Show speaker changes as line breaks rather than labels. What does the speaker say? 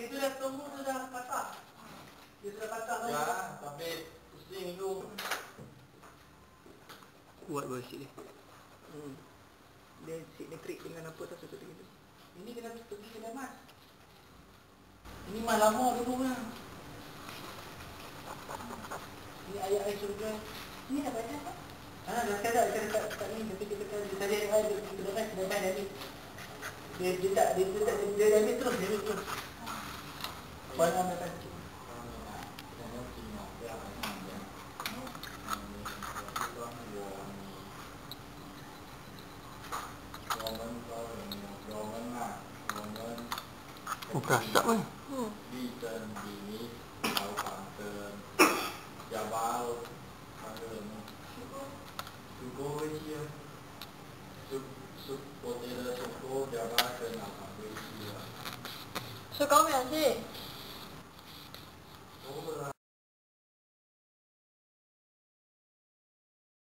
Itu dah tunggu tu dah patah. Dia sudah patah lagi.
Ya, tapi pusing tu.
Kuat bersih dia. Dia simetrik dengan apa tak sesuatu gitu.
Ini kena pergi kedai mas. Ini mas lama dulu lah. Ini ayat air surga. Ini dah baca tak? Dah sekarang dekat ni. Tapi kita cari air kedai mas ni. Dia ambil terus. Banyak ambil tadi.
Oh, kasap kan?
Đi trên gì đậu phạm trên và bao đường sự cố với chia sự potato sự cố và ba trên nào phạm với chia
Suka mi nasi.